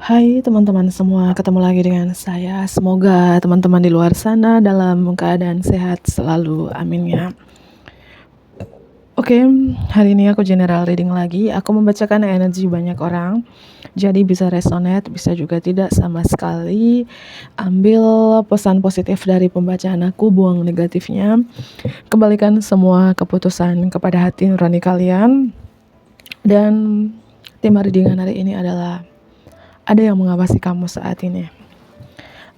Hai teman-teman semua, ketemu lagi dengan saya. Semoga teman-teman di luar sana dalam keadaan sehat selalu, amin ya. Oke, hari ini aku general reading lagi. Aku membacakan energi banyak orang, jadi bisa resonate, bisa juga tidak sama sekali. Ambil pesan positif dari pembacaan aku, buang negatifnya. Kembalikan semua keputusan kepada hati nurani kalian. Dan tema readingan hari ini adalah ada yang mengawasi kamu saat ini.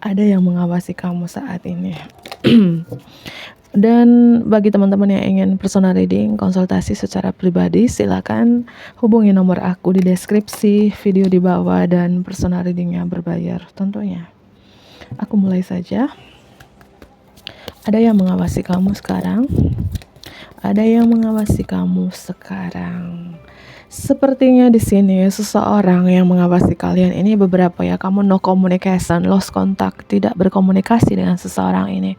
Ada yang mengawasi kamu saat ini. Dan bagi teman-teman yang ingin personal reading, konsultasi secara pribadi, silakan hubungi nomor aku di deskripsi video di bawah, dan personal readingnya berbayar tentunya. Aku mulai saja. Ada yang mengawasi kamu sekarang. Ada yang mengawasi kamu sekarang. Sepertinya di sini seseorang yang mengawasi kalian ini beberapa ya. Kamu no communication, lost contact, tidak berkomunikasi dengan seseorang ini.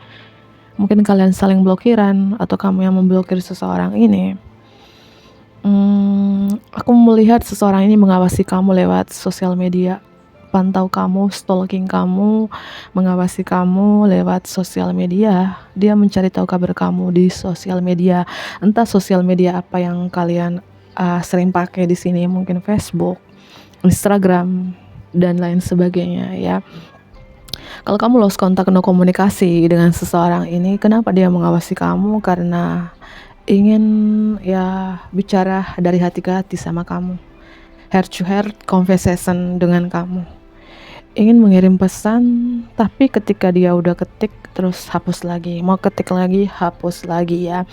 Mungkin kalian saling blokiran atau kamu yang memblokir seseorang ini. Aku melihat seseorang ini mengawasi kamu lewat sosial media. Pantau kamu, stalking kamu, mengawasi kamu lewat sosial media. Dia mencari tahu kabar kamu di sosial media. Entah sosial media apa yang kalian sering pakai di sini, mungkin Facebook, Instagram, dan lain sebagainya ya. Kalau kamu lost kontak, no komunikasi dengan seseorang ini, kenapa dia mengawasi kamu? Karena ingin ya bicara dari hati ke hati sama kamu, heart to heart conversation dengan kamu. Ingin mengirim pesan, tapi ketika dia udah ketik terus hapus lagi, mau ketik lagi hapus lagi ya.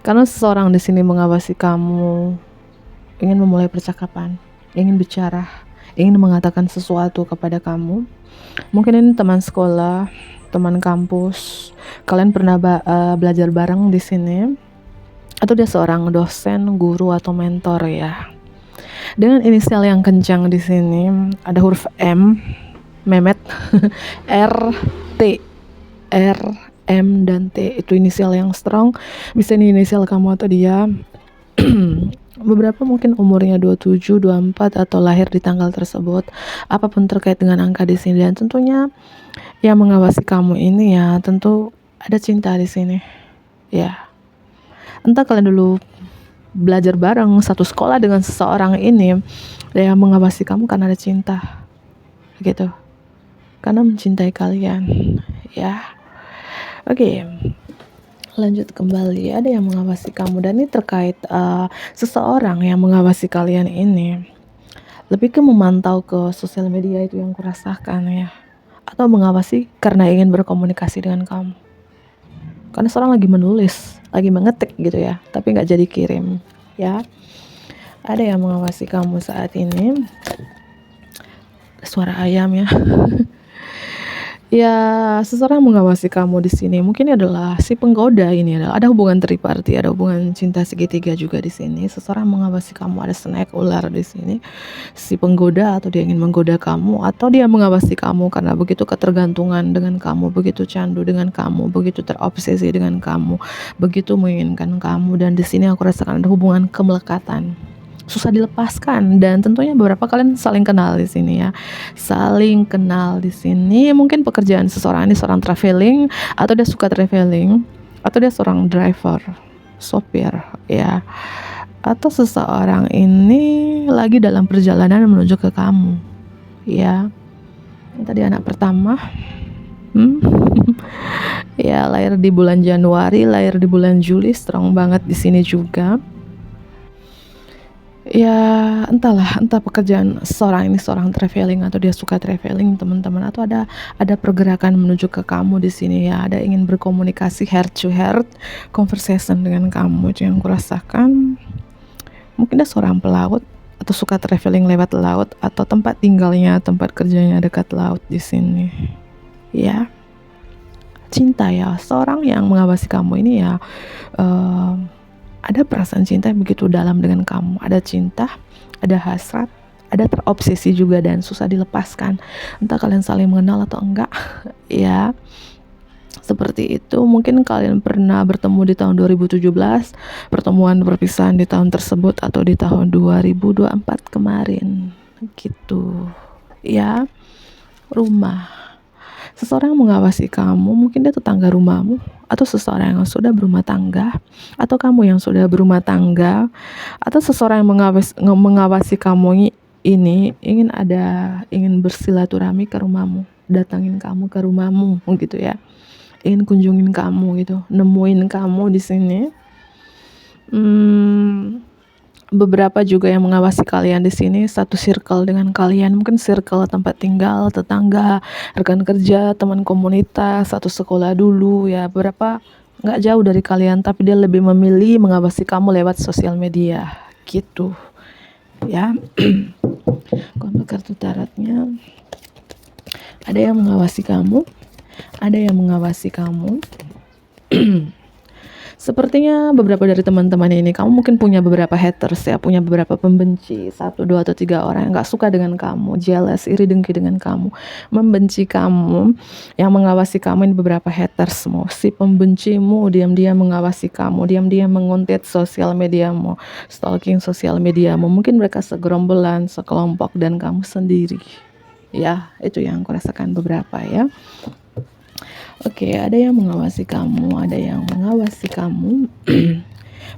Karena seseorang di sini mengawasi kamu, ingin memulai percakapan, ingin bicara, ingin mengatakan sesuatu kepada kamu. Mungkin ini teman sekolah, teman kampus, kalian pernah belajar bareng di sini, atau dia seorang dosen, guru atau mentor ya. Dengan inisial yang kencang di sini, ada huruf M, Mehmet, R, T, R, M, dan T. Itu inisial yang strong. Bisa ini inisial kamu atau dia. Beberapa mungkin umurnya 27, 24 atau lahir di tanggal tersebut. Apapun terkait dengan angka di sini, dan tentunya yang mengawasi kamu ini ya tentu ada cinta di sini. Ya. Entah kalian dulu belajar bareng, satu sekolah dengan seseorang ini, yang mengawasi kamu karena ada cinta. Gitu. Karena mencintai kalian. Ya. Oke. Lanjut kembali, ada yang mengawasi kamu, dan ini terkait seseorang yang mengawasi kalian ini lebih ke memantau ke sosial media, itu yang kurasakan ya, atau mengawasi karena ingin berkomunikasi dengan kamu. Karena seorang lagi menulis, lagi mengetik gitu ya, tapi nggak jadi kirim ya. Ada yang mengawasi kamu saat ini. Suara ayam ya. Ya, seseorang mengawasi kamu di sini mungkin adalah si penggoda. Ini adalah ada hubungan triparti, ada hubungan cinta segitiga juga di sini. Seseorang mengawasi kamu, ada snake, ular di sini. Si penggoda, atau dia ingin menggoda kamu, atau dia mengawasi kamu karena begitu ketergantungan dengan kamu, begitu candu dengan kamu, begitu terobsesi dengan kamu, begitu menginginkan kamu. Dan di sini aku rasakan ada hubungan kemelekatan, susah dilepaskan. Dan tentunya beberapa kalian saling kenal di sini ya, saling kenal di sini. Mungkin pekerjaan seseorang ini seorang traveling, atau dia suka traveling, atau dia seorang driver, sopir ya, atau seseorang ini lagi dalam perjalanan menuju ke kamu ya. Tadi anak pertama ya, lahir di bulan Januari, lahir di bulan Juli, strong banget di sini juga. Ya entahlah, entah pekerjaan seorang ini seorang traveling, atau dia suka traveling teman-teman, atau ada pergerakan menuju ke kamu di sini ya, ada ingin berkomunikasi heart to heart conversation dengan kamu, itu yang kurasakan. Mungkin dia seorang pelaut atau suka traveling lewat laut, atau tempat tinggalnya, tempat kerjanya dekat laut di sini ya. Cinta ya, seorang yang mengawasi kamu ini ya, ada perasaan cinta yang begitu dalam dengan kamu. Ada cinta, ada hasrat, ada terobsesi juga, dan susah dilepaskan. Entah kalian saling mengenal atau enggak ya, seperti itu. Mungkin kalian pernah bertemu di tahun 2017, pertemuan perpisahan di tahun tersebut, atau di tahun 2024 kemarin gitu Ya, rumah. Seseorang yang mengawasi kamu, mungkin dia tetangga rumahmu, atau seseorang yang sudah berumah tangga, atau kamu yang sudah berumah tangga, atau seseorang yang mengawasi kamu ini ingin bersilaturahmi ke rumahmu, datangin kamu ke rumahmu gitu ya, ingin kunjungin kamu gitu, nemuin kamu di sini. Beberapa juga yang mengawasi kalian di sini, satu circle dengan kalian, mungkin circle tempat tinggal, tetangga, rekan kerja, teman komunitas, satu sekolah dulu ya. Beberapa nggak jauh dari kalian, tapi dia lebih memilih mengawasi kamu lewat sosial media gitu ya. Untuk kartu tarotnya, ada yang mengawasi kamu, ada yang mengawasi kamu. Sepertinya beberapa dari teman-teman ini, kamu mungkin punya beberapa haters ya, punya beberapa pembenci, 1, 2, atau 3 orang yang gak suka dengan kamu, jealous, iri dengki dengan kamu, membenci kamu. Yang mengawasi kamu ini beberapa hatersmu, si pembencimu diam-diam mengawasi kamu, diam-diam menguntit sosial mediamu, stalking sosial mediamu. Mungkin mereka segerombolan, sekelompok, dan kamu sendiri. Ya, itu yang aku rasakan beberapa ya. Oke, ada yang mengawasi kamu, ada yang mengawasi kamu.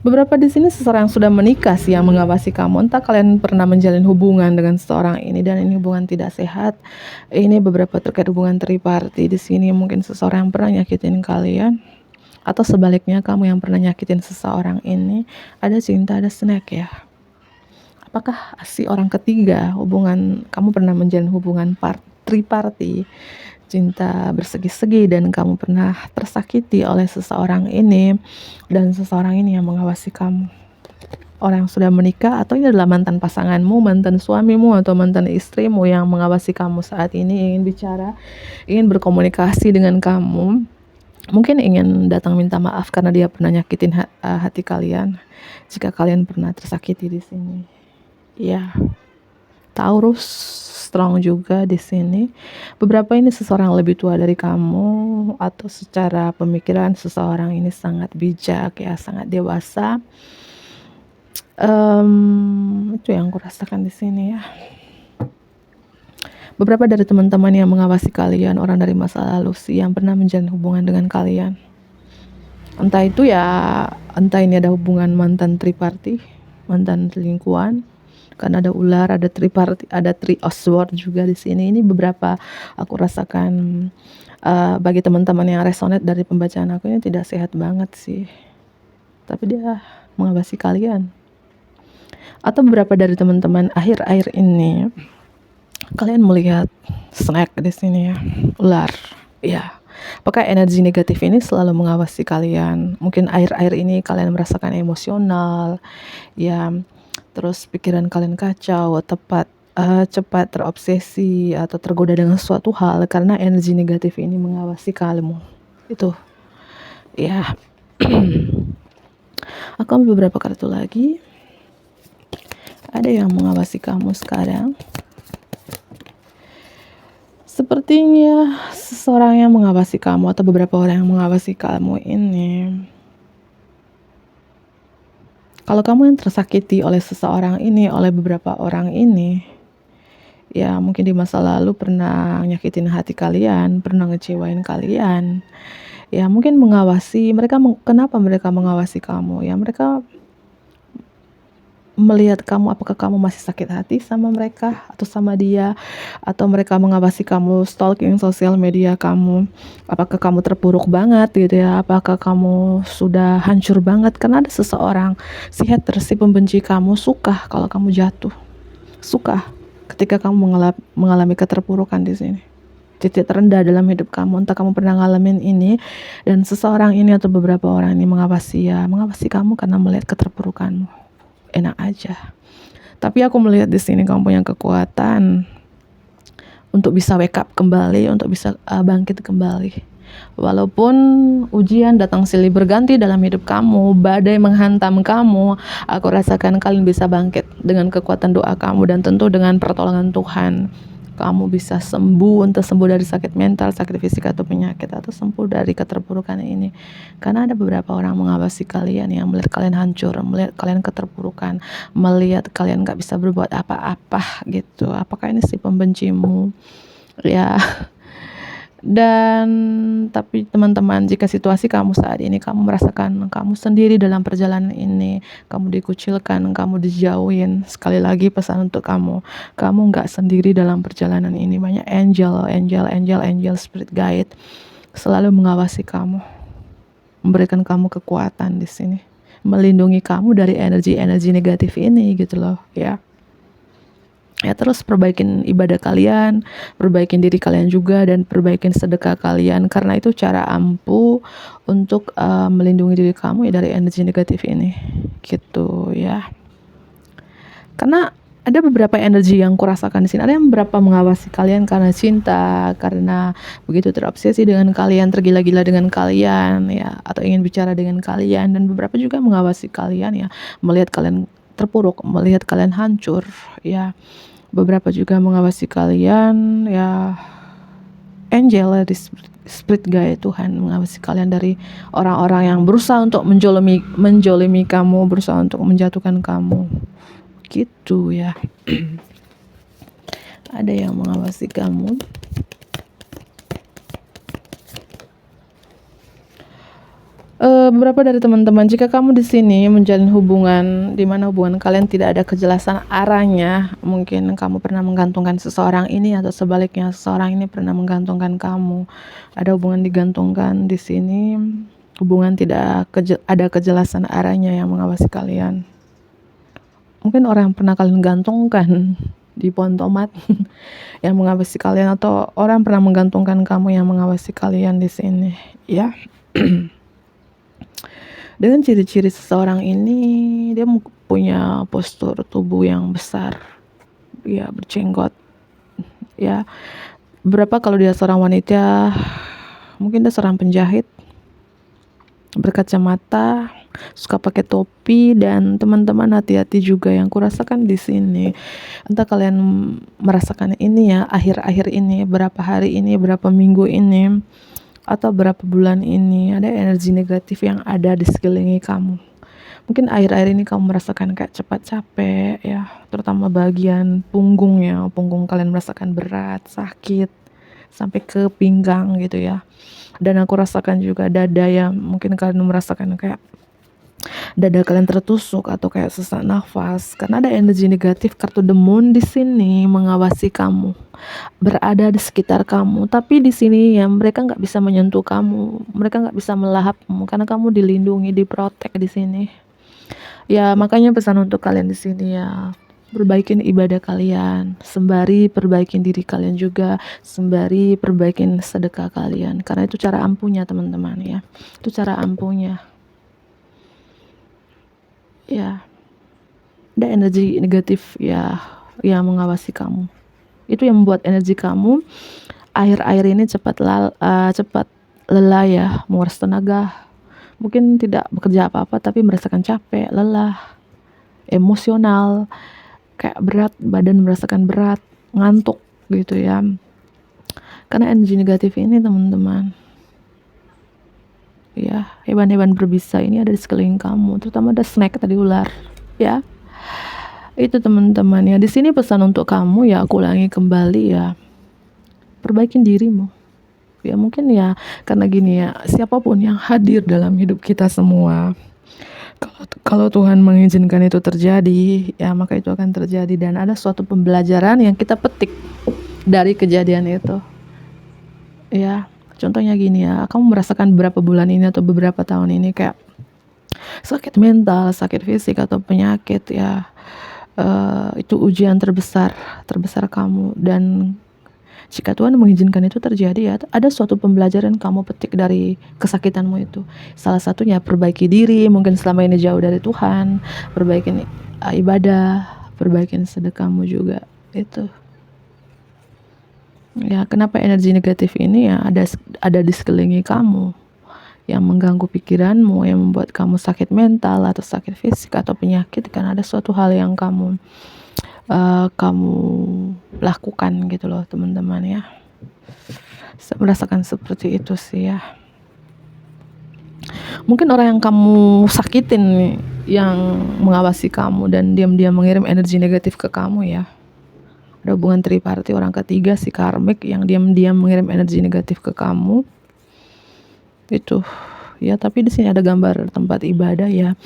Beberapa di sini seseorang yang sudah menikah sih yang mengawasi kamu. Entah kalian pernah menjalin hubungan dengan seseorang ini dan ini hubungan tidak sehat. Ini beberapa terkait hubungan triparty di sini, mungkin seseorang yang pernah nyakitin kalian, atau sebaliknya kamu yang pernah nyakitin seseorang ini. Ada cinta, ada snack ya. Apakah si orang ketiga, hubungan kamu pernah menjalin hubungan triparty, cinta bersegi-segi, dan kamu pernah tersakiti oleh seseorang ini, dan seseorang ini yang mengawasi kamu. Orang yang sudah menikah, atau ini adalah mantan pasanganmu, mantan suamimu, atau mantan istrimu yang mengawasi kamu saat ini, ingin bicara, ingin berkomunikasi dengan kamu. Mungkin ingin datang minta maaf karena dia pernah nyakitin hati kalian. Jika kalian pernah tersakiti di sini. Ya, Taurus strong juga di sini. Beberapa ini seseorang lebih tua dari kamu, atau secara pemikiran seseorang ini sangat bijak ya, sangat dewasa. Itu yang aku rasakan di sini ya. Beberapa dari teman-teman yang mengawasi kalian, orang dari masa lalu sih yang pernah menjalin hubungan dengan kalian. Entah itu ya, entah ini ada hubungan mantan triparty, mantan selingkuhan. Karena ada ular, ada triparty, ada three of swords juga di sini. Ini beberapa aku rasakan bagi teman-teman yang resonate dari pembacaan aku, ini tidak sehat banget sih. Tapi dia mengawasi kalian. Atau beberapa dari teman-teman akhir-akhir ini, kalian melihat snack di sini ya, ular. Ya. Apakah energi negatif ini selalu mengawasi kalian? Mungkin akhir-akhir ini kalian merasakan emosional, ya. Terus pikiran kalian kacau, cepat terobsesi atau tergoda dengan suatu hal karena energi negatif ini mengawasi kamu. Itu ya. Aku ambil beberapa kartu lagi. Ada yang mengawasi kamu sekarang. Sepertinya seseorang yang mengawasi kamu, atau beberapa orang yang mengawasi kamu ini, kalau kamu yang tersakiti oleh seseorang ini, oleh beberapa orang ini, ya mungkin di masa lalu pernah nyakitin hati kalian, pernah ngecewain kalian, ya mungkin mengawasi mereka. Kenapa mereka mengawasi kamu? Ya mereka melihat kamu, apakah kamu masih sakit hati sama mereka atau sama dia, atau mereka mengawasi kamu stalking sosial media kamu, apakah kamu terpuruk banget gitu ya, apakah kamu sudah hancur banget. Karena ada seseorang, si hater, si pembenci kamu, suka kalau kamu jatuh, suka ketika kamu mengalami keterpurukan di sini, titik terendah dalam hidup kamu. Entah kamu pernah ngalamin ini, dan seseorang ini atau beberapa orang ini mengawasi kamu karena melihat keterpurukanmu. Enak aja. Tapi aku melihat di sini kamu punya kekuatan untuk bisa wake up kembali, untuk bisa bangkit kembali. Walaupun ujian datang silih berganti dalam hidup kamu, badai menghantam kamu, aku rasakan kalian bisa bangkit dengan kekuatan doa kamu dan tentu dengan pertolongan Tuhan. kamu bisa sembuh, entah sembuh dari sakit mental, sakit fisik atau penyakit, atau sembuh dari keterpurukan ini. Karena ada beberapa orang mengawasi kalian yang melihat kalian hancur, melihat kalian keterpurukan, melihat kalian gak bisa berbuat apa-apa gitu. Apakah ini si pembencimu? Ya. Dan tapi teman-teman, jika situasi kamu saat ini, kamu merasakan kamu sendiri dalam perjalanan ini, kamu dikucilkan, kamu dijauhin, sekali lagi pesan untuk kamu nggak sendiri dalam perjalanan ini. Banyak angel, spirit guide selalu mengawasi kamu, memberikan kamu kekuatan di sini, melindungi kamu dari energi-energi negatif ini gitu loh ya. Ya, terus perbaikin ibadah kalian, perbaikin diri kalian juga, dan perbaikin sedekah kalian, karena itu cara ampuh untuk melindungi diri kamu ya dari energi negatif ini gitu ya. Karena ada beberapa energi yang kurasakan di sini. Ada yang beberapa mengawasi kalian karena cinta, karena begitu terobsesi dengan kalian, tergila-gila dengan kalian ya, atau ingin bicara dengan kalian. Dan beberapa juga mengawasi kalian ya, melihat kalian terpuruk, melihat kalian hancur ya. Beberapa juga mengawasi kalian ya, angel, di spirit guide Tuhan mengawasi kalian dari orang-orang yang berusaha untuk menjolimi kamu, berusaha untuk menjatuhkan kamu gitu ya. Ada yang mengawasi kamu. Beberapa dari teman-teman, jika kamu di sini menjalin hubungan di mana hubungan kalian tidak ada kejelasan arahnya, mungkin kamu pernah menggantungkan seseorang ini, atau sebaliknya seseorang ini pernah menggantungkan kamu. Ada hubungan digantungkan di sini, hubungan tidak ada kejelasan arahnya yang mengawasi kalian. Mungkin orang yang pernah kalian gantungkan di pohon tomat yang mengawasi kalian, atau orang pernah menggantungkan kamu yang mengawasi kalian di sini ya. Dengan ciri-ciri seseorang ini, dia punya postur tubuh yang besar ya, berjenggot ya. Berapa kalau dia seorang wanita, mungkin dia seorang penjahit, berkacamata, suka pakai topi. Dan teman-teman, hati-hati juga yang kurasakan di sini. Entah kalian merasakan ini ya, akhir-akhir ini, berapa hari ini, berapa minggu ini, atau berapa bulan ini, ada energi negatif yang ada di sekeliling kamu. Mungkin akhir-akhir ini kamu merasakan kayak cepat capek ya, terutama bagian punggungnya, punggung kalian merasakan berat, sakit, sampai ke pinggang gitu ya. Dan aku rasakan juga dada ya, mungkin kalian merasakan kayak dada kalian tertusuk atau kayak sesak nafas, karena ada energi negatif kartu The Moon di sini mengawasi kamu, berada di sekitar kamu. Tapi di sini ya, mereka nggak bisa menyentuh kamu, mereka nggak bisa melahapmu, karena kamu dilindungi, diprotek di sini. Ya, makanya pesan untuk kalian di sini ya, perbaikin ibadah kalian, sembari perbaikin diri kalian juga, sembari perbaikin sedekah kalian, karena itu cara ampuhnya teman-teman ya. Itu cara ampuhnya. Ya, ada energi negatif ya yang mengawasi kamu. Itu yang membuat energi kamu akhir-akhir ini cepat lelah ya, menguras tenaga. Mungkin tidak bekerja apa-apa, tapi merasakan capek, lelah, emosional, kayak berat, badan merasakan berat, ngantuk gitu ya. Karena energi negatif ini teman-teman ya, hewan-hewan berbisa ini ada di sekeliling kamu, terutama ada snake tadi, ular ya. Itu teman-teman ya. Di sini pesan untuk kamu ya, aku ulangi kembali ya, perbaikin dirimu ya. Mungkin ya karena gini ya, siapapun yang hadir dalam hidup kita semua, kalau Tuhan mengizinkan itu terjadi ya, maka itu akan terjadi. Dan ada suatu pembelajaran yang kita petik dari kejadian itu ya. Contohnya gini ya, kamu merasakan beberapa bulan ini atau beberapa tahun ini kayak sakit mental, sakit fisik atau penyakit ya, itu ujian terbesar kamu. Dan jika Tuhan mengizinkan itu terjadi ya, ada suatu pembelajaran kamu petik dari kesakitanmu itu. Salah satunya perbaiki diri, mungkin selama ini jauh dari Tuhan, perbaikin ibadah, perbaikin sedekahmu juga itu. Ya, kenapa energi negatif ini ya ada di sekeliling kamu, yang mengganggu pikiranmu, yang membuat kamu sakit mental atau sakit fisik atau penyakit, karena ada suatu hal yang kamu kamu lakukan gitu loh teman-teman ya. Saya merasakan seperti itu sih ya. Mungkin orang yang kamu sakitin nih, yang mengawasi kamu dan diam-diam mengirim energi negatif ke kamu ya. Ada hubungan triparti, orang ketiga si karmik yang diam-diam mengirim energi negatif ke kamu. Itu ya, tapi di sini ada gambar tempat ibadah ya.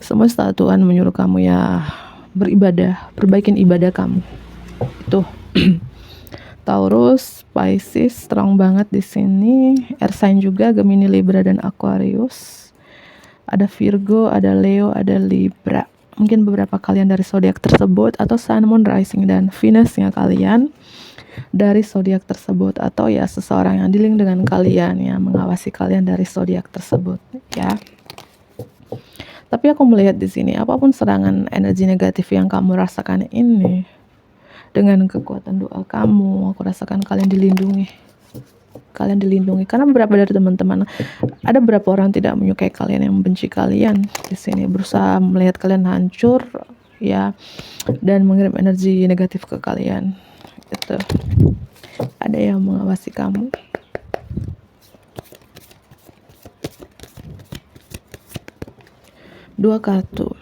Semesta Tuhan menyuruh kamu ya beribadah, perbaikin ibadah kamu. Itu Taurus, Pisces, strong banget di sini. Air sign juga, Gemini, Libra, dan Aquarius. Ada Virgo, ada Leo, ada Libra. Mungkin beberapa kalian dari zodiak tersebut, atau Sun, Moon, Rising, dan Venus-nya kalian dari zodiak tersebut, atau ya seseorang yang dealing dengan kalian yang mengawasi kalian dari zodiak tersebut ya. Tapi aku melihat di sini, apapun serangan energi negatif yang kamu rasakan ini, dengan kekuatan doa kamu, aku rasakan kalian dilindungi. Kalian dilindungi karena beberapa dari teman-teman, ada beberapa orang tidak menyukai kalian, yang membenci kalian di sini, berusaha melihat kalian hancur ya, dan mengirim energi negatif ke kalian. Itu ada yang mengawasi kamu. Dua kartu.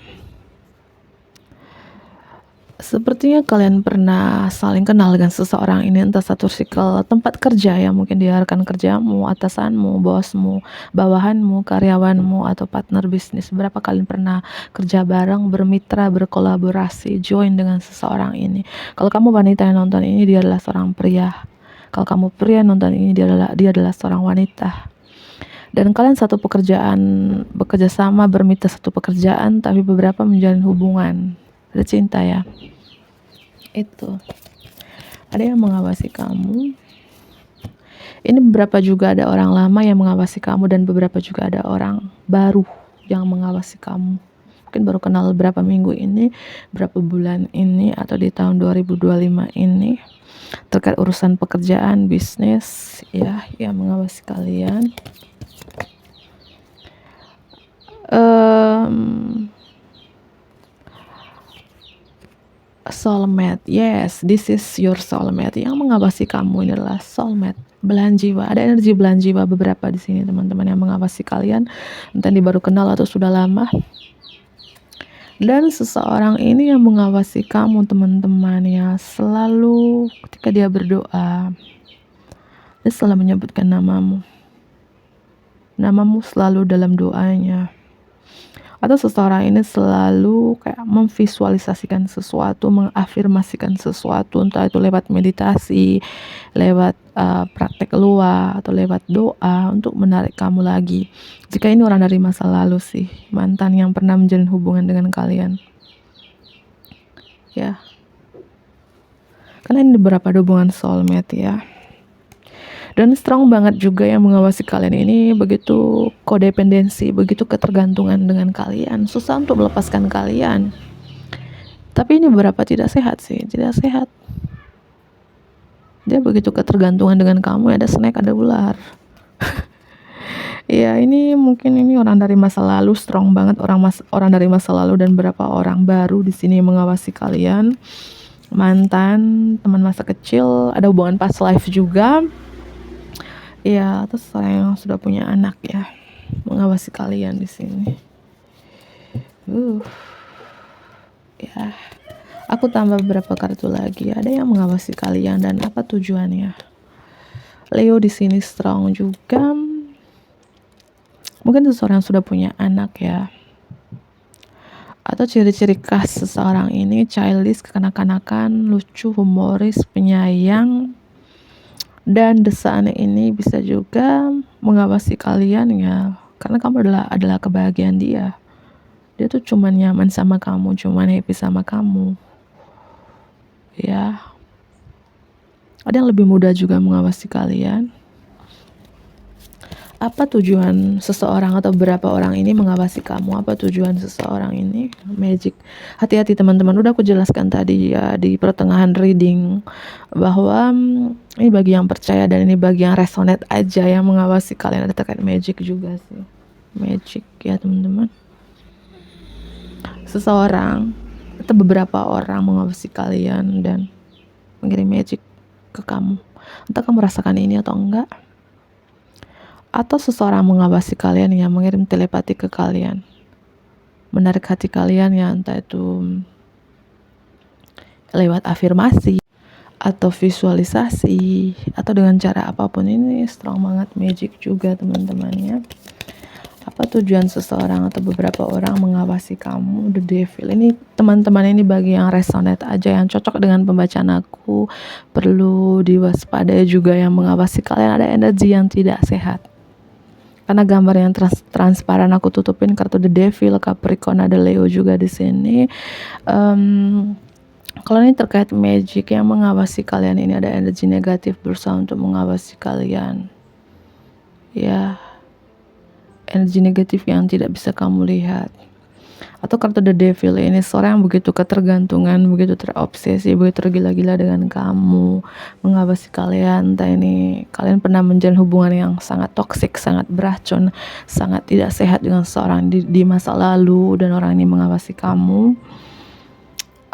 Sepertinya kalian pernah saling kenal dengan seseorang ini, entah satu circle tempat kerja ya, mungkin di rekan kerjamu, atasanmu, bosmu, bawahanmu, karyawanmu, atau partner bisnis. Berapa kalian pernah kerja bareng, bermitra, berkolaborasi, join dengan seseorang ini. Kalau kamu wanita yang nonton ini, dia adalah seorang pria. Kalau kamu pria yang nonton ini, dia adalah seorang wanita. Dan kalian satu pekerjaan, bekerja sama, bermitra satu pekerjaan, tapi beberapa menjalin hubungan. Ada cinta ya. Itu ada yang mengawasi kamu. Ini beberapa juga ada orang lama yang mengawasi kamu, dan beberapa juga ada orang baru yang mengawasi kamu. Mungkin baru kenal berapa minggu ini, berapa bulan ini, atau di tahun 2025 ini, terkait urusan pekerjaan, bisnis ya, yang mengawasi kalian. Soulmate, yes, this is your soulmate. Yang mengawasi kamu ini adalah soulmate, belahan jiwa. Ada energi belahan jiwa beberapa di sini teman-teman yang mengawasi kalian, entah ini baru kenal atau sudah lama. Dan seseorang ini yang mengawasi kamu teman-teman ya, selalu ketika dia berdoa, dia selalu menyebutkan namamu. Namamu selalu dalam doanya. Atau seseorang ini selalu kayak memvisualisasikan sesuatu, mengafirmasikan sesuatu, entah itu lewat meditasi, lewat praktek luar, atau lewat doa untuk menarik kamu lagi. Jika ini orang dari masa lalu sih, mantan yang pernah menjalin hubungan dengan kalian ya, karena ini beberapa hubungan soulmate ya. Dan strong banget juga yang mengawasi kalian ini, begitu kodependensi, begitu ketergantungan dengan kalian, susah untuk melepaskan kalian. Tapi ini beberapa tidak sehat sih, tidak sehat. Dia begitu ketergantungan dengan kamu, ada snack, ada ular. Ya ini mungkin ini orang dari masa lalu, strong banget orang dari masa lalu, dan beberapa orang baru di sini mengawasi kalian. Mantan, teman masa kecil, ada hubungan past life juga. Ya, terus orang yang sudah punya anak ya, mengawasi kalian di sini. Ya, aku tambah beberapa kartu lagi. Ada yang mengawasi kalian dan apa tujuannya? Leo di sini strong juga. Mungkin seseorang yang sudah punya anak ya. Atau ciri-ciri khas seseorang ini childish, kekanak-kanakan, lucu, humoris, penyayang. Dan desaan ini bisa juga mengawasi kalian ya, karena kamu adalah kebahagiaan dia. Dia tuh cuman nyaman sama kamu, cuman happy sama kamu ya. Ada yang lebih muda juga mengawasi kalian. Apa tujuan seseorang atau beberapa orang ini mengawasi kamu? Apa tujuan seseorang ini? Magic. Hati-hati teman-teman, udah aku jelaskan tadi ya di pertengahan reading, bahwa ini bagi yang percaya dan ini bagi yang resonate aja yang mengawasi kalian. Ada terkait magic juga sih. Magic ya teman-teman. Seseorang atau beberapa orang mengawasi kalian dan mengirim magic ke kamu. Entah kamu rasakan ini atau enggak, atau seseorang mengawasi kalian yang mengirim telepati ke kalian, menarik hati kalian ya, entah itu lewat afirmasi atau visualisasi atau dengan cara apapun. Ini strong banget magic juga teman-teman ya. Apa tujuan seseorang atau beberapa orang mengawasi kamu? The Devil ini teman-teman, ini bagi yang resonate aja, yang cocok dengan pembacaan aku, perlu diwaspadai juga yang mengawasi kalian. Ada energi yang tidak sehat, karena gambar yang transparan aku tutupin kartu The Devil, Capricorn, ada Leo juga di sini. Kalau ini terkait magic yang mengawasi kalian, ini ada energi negatif berusaha untuk mengawasi kalian ya, energi negatif yang tidak bisa kamu lihat. Atau kartu The Devil ini seorang yang begitu ketergantungan, begitu terobsesi, begitu tergila-gila dengan kamu, mengawasi kalian. Entah ini kalian pernah menjalin hubungan yang sangat toksik, sangat beracun, sangat tidak sehat dengan seorang di masa lalu, dan orang ini mengawasi kamu.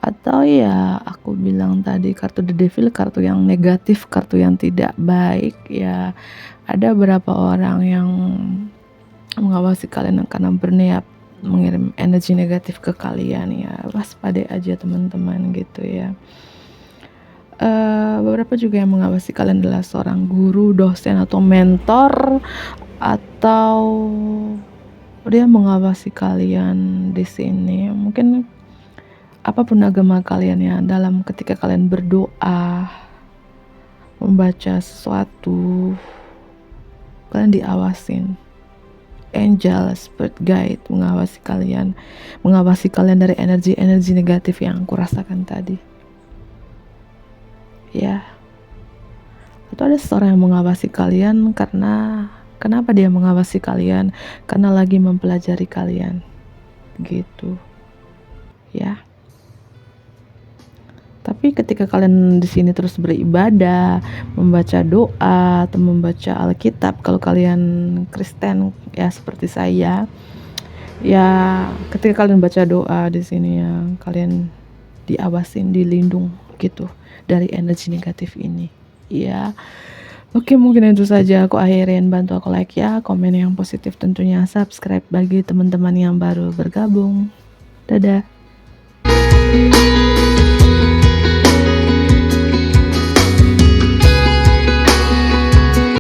Atau ya aku bilang tadi, kartu The Devil, kartu yang negatif, kartu yang tidak baik ya. Ada beberapa orang yang mengawasi kalian karena berniat mengirim energi negatif ke kalian ya. Waspadai aja teman-teman gitu ya. Beberapa juga yang mengawasi kalian adalah seorang guru, dosen, atau mentor, atau dia mengawasi kalian di sini. Mungkin apapun agama kalian ya, dalam ketika kalian berdoa, membaca sesuatu, kalian diawasin. Angel, spirit guide mengawasi kalian dari energi-energi negatif yang aku rasakan tadi ya. Atau ada seorang yang mengawasi kalian karena, kenapa dia mengawasi kalian? Karena lagi mempelajari kalian gitu ya. Tapi ketika kalian di sini terus beribadah, membaca doa atau membaca Alkitab, kalau kalian Kristen ya seperti saya, ya ketika kalian baca doa di sini ya, kalian diawasin, dilindung gitu dari energi negatif ini ya. Oke, mungkin itu saja aku akhirin. Bantu aku like ya, komen yang positif tentunya, subscribe bagi teman-teman yang baru bergabung. Dadah.